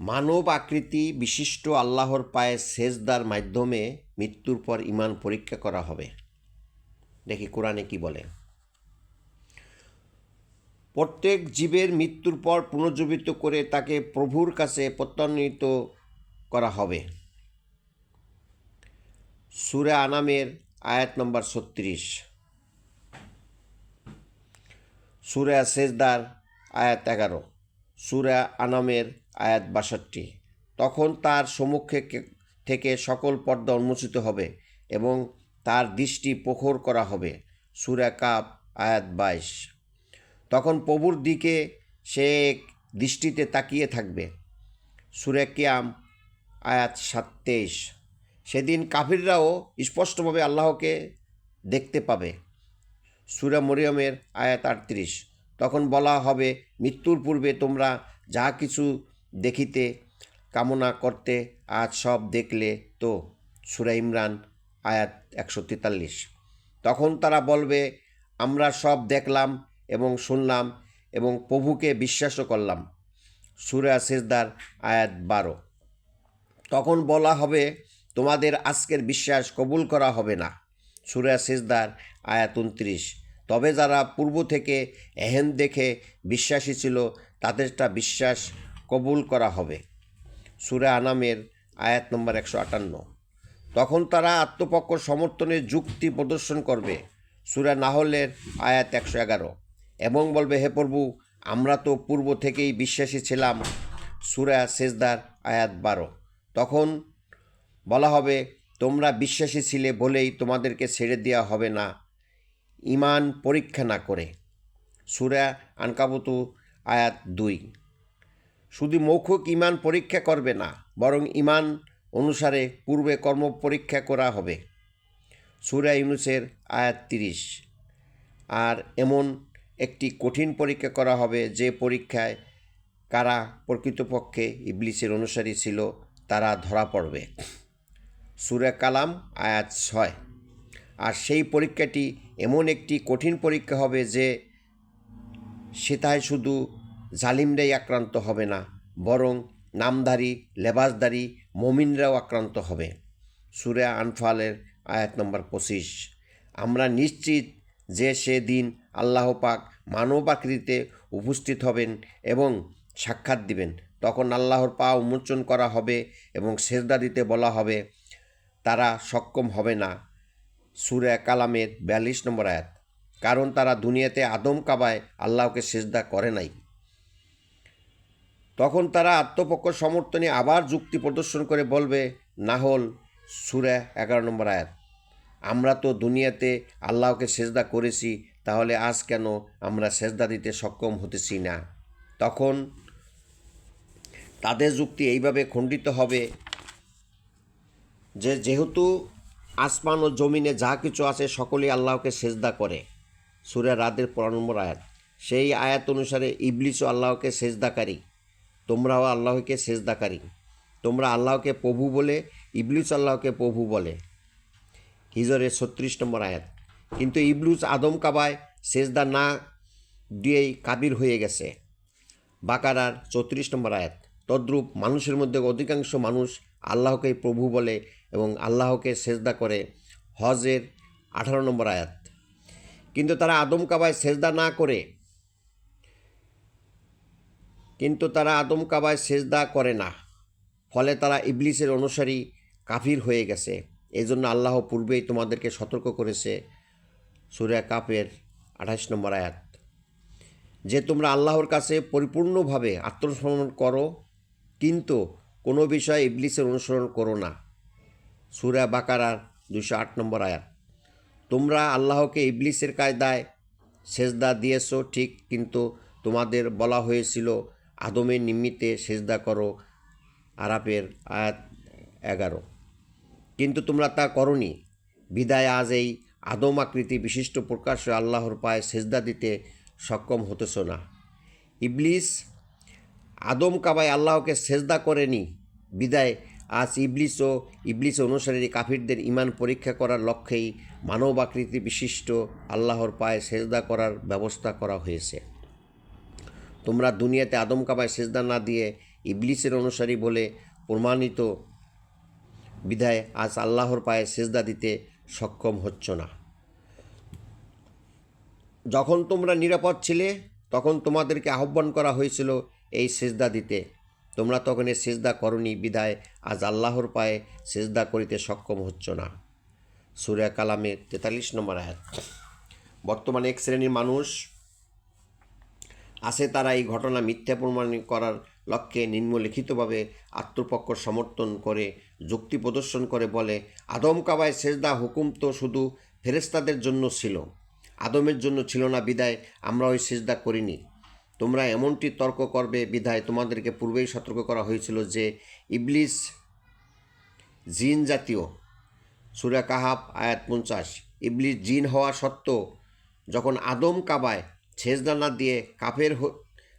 মানব আকৃতি বিশিষ্ট আল্লাহর পায়ে সেজদার মাধ্যমে মৃত্যুর পর ঈমান পরীক্ষা করা হবে। দেখি কোরআনে কি বলে। প্রত্যেক জীবের মৃত্যুর পর পুনর্জীবিত করে তাকে প্রভুর কাছে প্রত্যানীত করা হবে। সূরা আনামের আয়াত নম্বর 36, সূরা সেজদার আয়াত 11, সূরা আনামের আয়াত 62। তখন তার সম্মুখে থেকে সকল পর্দা উন্মোচিত হবে এবং তার দৃষ্টি প্রখর করা হবে। সূরা কাফ আয়াত 22। তখন প্রভুর দিকে সে এক দৃষ্টিতে তাকিয়ে থাকবে। সূরা কিয়াম আয়াত 23। সেদিন কাফিররাও স্পষ্টভাবে আল্লাহকে দেখতে পাবে। সূরা মরিয়মের আয়াত 38। তখন বলা হবে, মৃত্যুর পূর্বে তোমরা যা কিছু দেখিতে কামনা করতে আজ সব দেখলে তো। সূরা ইমরান আয়াত 143। তখন তারা বলবে, আমরা সব দেখলাম এবং শুনলাম এবং প্রভুকে বিশ্বাসও করলাম। সূরা সেজদার আয়াত 12। তখন বলা হবে, তোমাদের আজকের বিশ্বাস কবুল করা হবে না। সূরা সেজদার আয়াত 29। তবে যারা পূর্ব থেকে এহেন দেখে বিশ্বাসী ছিল তাদেরটা বিশ্বাস কবুল করা হবে। সূরা আনামের আয়াত নম্বর 158। তখন তারা আত্মপক্ষ সমর্থনের যুক্তি প্রদর্শন করবে। সূরা নাহলের আয়াত 111। এবং বলবে, হে প্রভু, আমরা তো পূর্ব থেকেই বিশ্বাসী ছিলাম। সূরা সেজদার আয়াত 12। তখন বলা হবে, তোমরা বিশ্বাসী ছিলে বলেই তোমাদেরকে ছেড়ে দেওয়া হবে না ঈমান পরীক্ষা না করে। সূরা আনকাবুত আয়াত 2। শুধু মৌখিক ঈমান পরীক্ষা করবে না, বরং ঈমান অনুসারে পূর্বে কর্ম পরীক্ষা করা হবে। সূরা ইউনূসের আয়াত 30। আর এমন একটি কঠিন পরীক্ষা করা হবে যে পরীক্ষায় কারা প্রকৃতপক্ষে ইবলিসের অনুসারী ছিল তারা ধরা পড়বে। সূরা কালাম আয়াত 6। আর সেই পরীক্ষাটি এমন একটি কঠিন পরীক্ষা হবে যে সেটায় শুধু জালিমরাই আক্রান্ত হবে না, বরং নামধারী লেবাসধারী মুমিনরাও আক্রান্ত হবে। সূরা আনফালের আয়াত নম্বর 25। আমরা নিশ্চিত যে সেদিন আল্লাহ পাক মানব আকৃতিতে উপস্থিত হবেন এবং সাক্ষাৎ দিবেন। তখন আল্লাহর পা উন্মোচন করা হবে এবং সেজদা দিতে বলা হবে, তারা সক্ষম হবে না। সূরা কালামের 42 নম্বর আয়াত। কারণ তারা দুনিয়াতে আদম কাবায় আল্লাহকে সেজদা করে নাই। তখন তারা আত্মপক্ষ সমর্থনে আবার যুক্তি প্রদর্শন করে বলবে, নাহল সূরা 11 নম্বর আয়াত, আমরা তো দুনিয়াতে আল্লাহকে সেজদা করেছি, তাহলে আজ কেন আমরা সেজদা দিতে সক্ষম হতেছি না? তখন তাদের যুক্তি এইভাবে খণ্ডিত হবে যে যেহেতু আসমান ও জমিনে যা কিছু আছে সকলেই আল্লাহকে সেজদা করে। সূরা রাদের 15 নম্বর আয়াত। সেই আয়াত অনুসারে ইবলিসও আল্লাহকে সেজদাকারী, তোমরাও আল্লাহকে সেজদাকারী। তোমরা আল্লাহকে প্রভু বলে, ইবলিস আল্লাহকে প্রভু বলে। হিজরের 36 নম্বর আয়াত। কিন্তু ইবলিস আদম কাবায় সেজদা না দিয়েই কাবির হয়ে গেছে। বাকারার 34 নম্বর আয়াত। তদ্রূপ মানুষের মধ্যে অধিকাংশ মানুষ আল্লাহকেই প্রভু বলে এবং আল্লাহকে সেজদা করে। হজের 18 নম্বর আয়াত। কিন্তু তারা আদম কাবায় সেজদা করে না, ফলে তারা ইবলিসের অনুসারী কাফির হয়ে গেছে। এই জন্য আল্লাহ পূর্বেই তোমাদেরকে সতর্ক করেছে। সূরা কাফের 28 নম্বর আয়াত, যে তোমরা আল্লাহর কাছে পরিপূর্ণভাবে আত্মসমর্পণ করো, কিন্তু কোনো বিষয়ে ইবলিসের অনুসরণ করো না। সূরা বাকারার 208 নম্বর আয়াত। তোমরা আল্লাহকে ইবলিসের কায়দায় সেজদা দিয়েছ ঠিক, কিন্তু তোমাদের বলা হয়েছিল আদমের নিমিত্তে সেজদা করো। আরাফের আয়াত 11। কিন্তু তোমরা তা করনি, বিদায় আজ এই আদম আকৃতি বিশিষ্ট প্রকাশ্য আল্লাহর পায়ে সেজদা দিতে সক্ষম হতেছ না। ইবলিস আদম কাবায় আল্লাহকে সেজদা করেনি, বিদায় আজ ইবলিস অনুসারী কাফিরদের ঈমান পরীক্ষা করার লক্ষ্যেই মানব আকৃতি বিশিষ্ট আল্লাহর পায়ে সেজদা করার ব্যবস্থা করা হয়েছে। তোমরা দুনিয়াতে আদম কাবায় সেজদা না দিয়ে ইবলিসের অনুসারী বলে প্রমাণিত বিধায় আজ আল্লাহর পায়ে সেজদা দিতে সক্ষম হচ্ছ না। যখন তোমরা নিরাপদ ছিলে তখন তোমাদেরকে আহ্বান করা হয়েছিল এই সেজদা দিতে, তোমরা তখন এই সেজদা করনি বিধায় আজ আল্লাহর পায়ে সেজদা করিতে সক্ষম হচ্ছ না। সূরা কালামের 43 নম্বর আয়াত। বর্তমানে এক শ্রেণীর মানুষ আছে, তারা এই ঘটনা মিথ্যা প্রমাণ করার লক্ষ্যে নিম্নলিখিতভাবে আত্মপক্ষ সমর্থন করে যুক্তি প্রদর্শন করে বলে, আদম কাবায় সেজদা হুকুম তো শুধু ফেরেশতাদের জন্য ছিল, আদমের জন্য ছিল না বিধায় আমরা ওই সেজদা করিনি। তোমরা এমনটি তর্ক করবে বিধায় তোমাদেরকে পূর্বেই সতর্ক করা হয়েছিল যে ইবলিস জিন জাতীয়। সূরা কাহাফ আয়াত 50। ইবলিস জিন হওয়া সত্ত্বেও যখন আদম কাবায় সেজদা না দিয়ে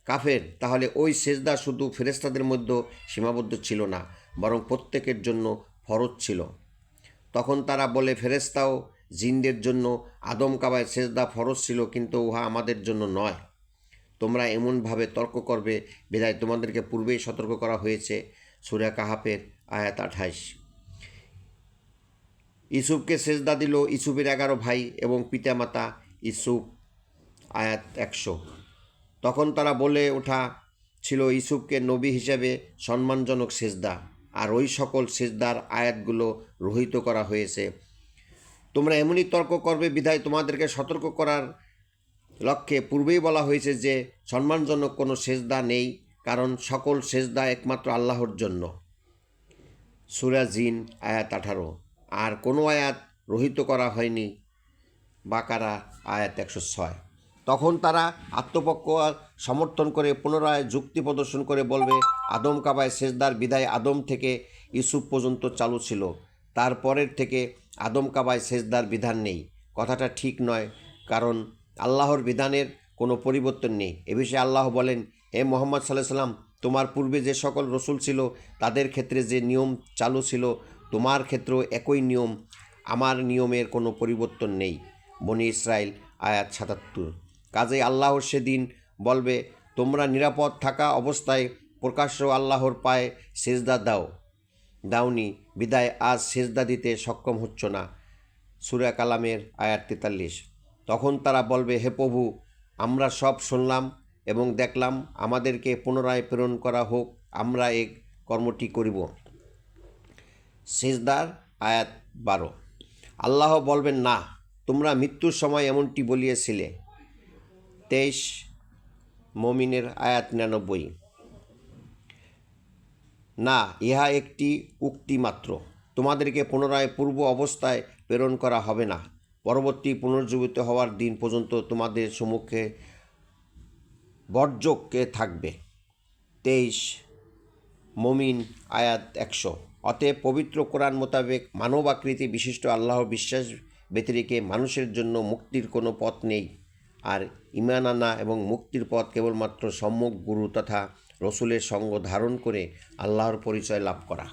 কাফের, তাহলে ওই সেজদা শুধু ফেরেশতাদের মধ্যে সীমাবদ্ধ ছিল না, বরং প্রত্যেকের জন্য ফরজ ছিল। তখন তারা বলে, ফেরেশতাও জিনদের জন্য আদম কাবায় সেজদা ফরজ ছিল, কিন্তু উহা আমাদের জন্য নয়। তোমরা এমনভাবে তর্ক করবে বিধায় তোমাদেরকে পূর্বেই সতর্ক করা হয়েছে। সূরা কাহাফের আয়াত 28। ইউসুফকে সেজদা দিল ইউসুফের 11 ভাই এবং পিতামাতা ইউসুফ, আয়াত 100। তখন তারা বলে ওঠা ছিল ইউসুফকে নবী হিসেবে সম্মানজনক সেজদা, আর ওই সকল সেজদার আয়াতগুলো রহিত করা হয়েছে। তোমরা এমনই তর্ক করবে বিধায় তোমাদেরকে সতর্ক করার লক্ষ্যে পূর্বেই বলা হয়েছে যে সম্মানজনক কোনো সেজদা নেই, কারণ সকল সেজদা একমাত্র আল্লাহর জন্য। সূরা জিন আয়াত 18। আর কোনো আয়াত রহিত করা হয়নি। বাকারা আয়াত 106। তখন তারা আত্মপক্ষ সমর্থন করে পুনরায় যুক্তি প্রদর্শন করে বলবে, আদম কাবায় সেজদার বিধায় আদম থেকে ইউসুফ পর্যন্ত চালু ছিল, তারপরের থেকে আদম কাবায় সেজদার বিধান নেই। কথাটা ঠিক নয়, কারণ আল্লাহর বিধানের কোনো পরিবর্তন নেই। এ বিষয়ে আল্লাহ বলেন, হে মুহাম্মদ সাল্লাল্লাহু আলাইহি সাল্লাম, তোমার পূর্বে যে সকল রসুল ছিল তাদের ক্ষেত্রে যে নিয়ম চালু ছিল তোমার ক্ষেত্রেও একই নিয়ম, আমার নিয়মের কোনো পরিবর্তন নেই। বনী ইসরাইল আয়াত 77। কাজেই আল্লাহ সেদিন বলবে, তোমরা নিরাপদ থাকা অবস্থায় প্রকাশ্য আল্লাহর পায়ে সেজদা দাওনি বিদায় আজ সেজদা দিতে সক্ষম হচ্ছ না। সূরা কালামের আয়াত 43। তখন তারা বলবে, হে প্রভু, আমরা সব শুনলাম এবং দেখলাম, আমাদেরকে পুনরায় প্রেরণ করা হোক, আমরা এই কর্মটি করিব। সেজদার আয়াত 12। আল্লাহ বলবেন, না, তোমরা মৃত্যুর সময় এমনটি বলিয়েছিলে। 23 মুমিনের আয়াত 99। না, ইহা একটি উক্তি মাত্র, তোমাদেরকে পুনরায় পূর্ব অবস্থায় প্রেরণ করা হবে না। পরবর্তী পুনর্জীবিত হওয়ার দিন পর্যন্ত তোমাদের সম্মুখে বর্জকে থাকবে। 23 মুমিন আয়াত 100। অতএব পবিত্র কোরআন মোতাবেক মানব আকৃতি বিশিষ্ট আল্লাহর বিশ্বাস ব্যতিরেকে মানুষের জন্য মুক্তির কোনো পথ নেই, আর ঈমান আনা এবং মুক্তির পথ কেবলমাত্র সম্যক গুরু তথা রসুলের সঙ্গ ধারণ করে আল্লাহর পরিচয় লাভ করা।